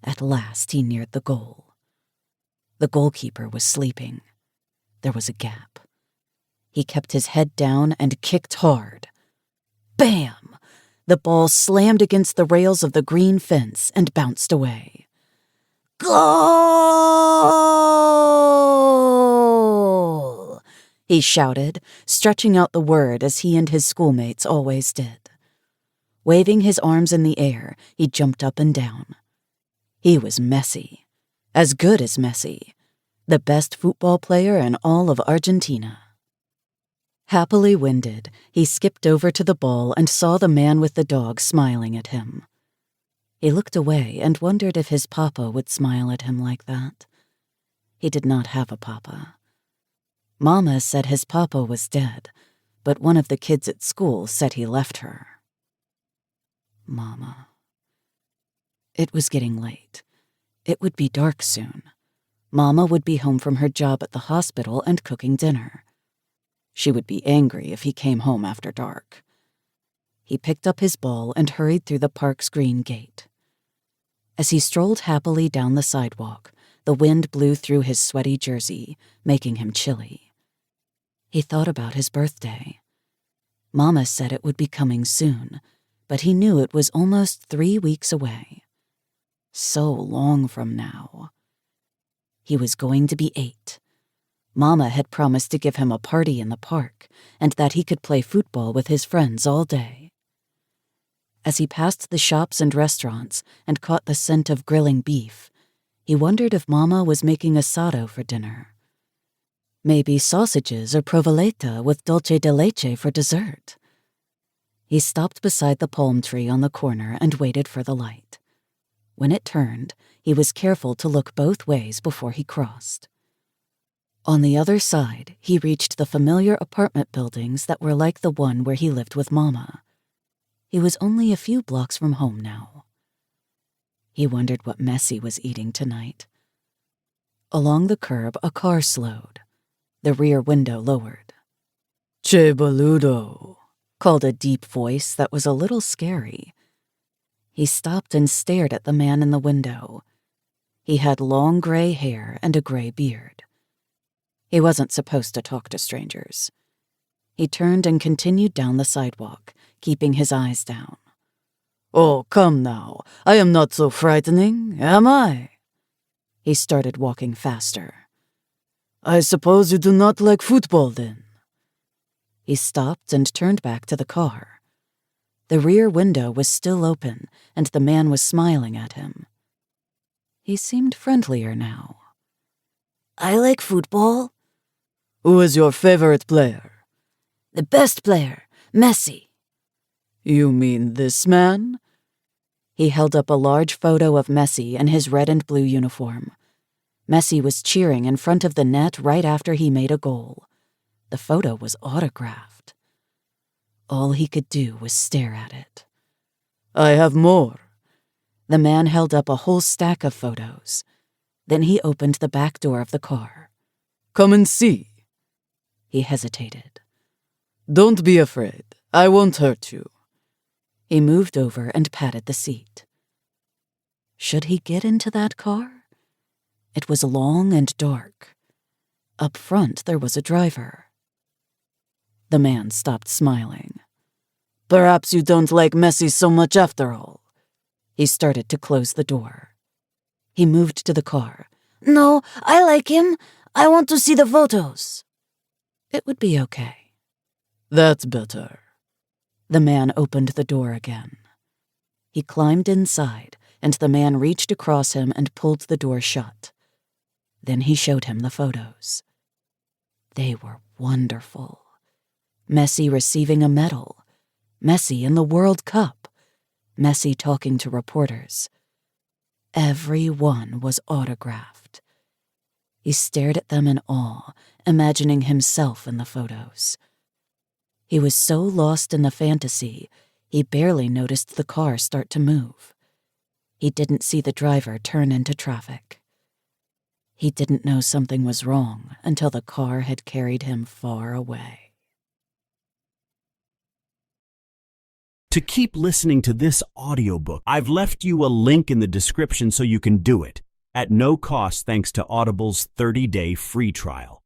At last he neared the goal. The goalkeeper was sleeping. There was a gap. He kept his head down and kicked hard. Bam! The ball slammed against the rails of the green fence and bounced away. Goal! He shouted, stretching out the word as he and his schoolmates always did. Waving his arms in the air, he jumped up and down. He was Messi. As good as Messi. The best football player in all of Argentina. Happily winded, he skipped over to the ball and saw the man with the dog smiling at him. He looked away and wondered if his papa would smile at him like that. He did not have a papa. Mama said his papa was dead, but one of the kids at school said he left her. Mama. It was getting late. It would be dark soon. Mama would be home from her job at the hospital and cooking dinner. She would be angry if he came home after dark. He picked up his ball and hurried through the park's green gate. As he strolled happily down the sidewalk, the wind blew through his sweaty jersey, making him chilly. He thought about his birthday. Mama said it would be coming soon, but he knew it was almost 3 weeks away. So long from now. He was going to be 8. Mama had promised to give him a party in the park, and that he could play football with his friends all day. As he passed the shops and restaurants and caught the scent of grilling beef, he wondered if Mama was making asado for dinner. Maybe sausages or provoleta with dulce de leche for dessert. He stopped beside the palm tree on the corner and waited for the light. When it turned, he was careful to look both ways before he crossed. On the other side, he reached the familiar apartment buildings that were like the one where he lived with Mama. He was only a few blocks from home now. He wondered what Messi was eating tonight. Along the curb, a car slowed. The rear window lowered. "Che boludo," called a deep voice that was a little scary. He stopped and stared at the man in the window. He had long gray hair and a gray beard. He wasn't supposed to talk to strangers. He turned and continued down the sidewalk, keeping his eyes down. "Oh, come now. I am not so frightening, am I?" He started walking faster. "I suppose you do not like football, then?" He stopped and turned back to the car. The rear window was still open, and the man was smiling at him. He seemed friendlier now. "I like football." "Who is your favorite player?" "The best player, Messi." "You mean this man?" He held up a large photo of Messi in his red and blue uniform. Messi was cheering in front of the net right after he made a goal. The photo was autographed. All he could do was stare at it. "I have more." The man held up a whole stack of photos. Then he opened the back door of the car. "Come and see." He hesitated. "Don't be afraid. I won't hurt you." He moved over and patted the seat. Should he get into that car? It was long and dark. Up front there was a driver. The man stopped smiling. "Perhaps you don't like Messi so much after all." He started to close the door. He moved to the car. "No, I like him. I want to see the photos." "It would be okay." "That's better." The man opened the door again. He climbed inside, and the man reached across him and pulled the door shut. Then he showed him the photos. They were wonderful. Messi receiving a medal. Messi in the World Cup. Messi talking to reporters. Every one was autographed. He stared at them in awe, imagining himself in the photos. He was so lost in the fantasy, he barely noticed the car start to move. He didn't see the driver turn into traffic. He didn't know something was wrong until the car had carried him far away. to keep listening to this audiobook. I've left you a link in the description so you can do it, at no cost thanks to Audible's 30-day free trial.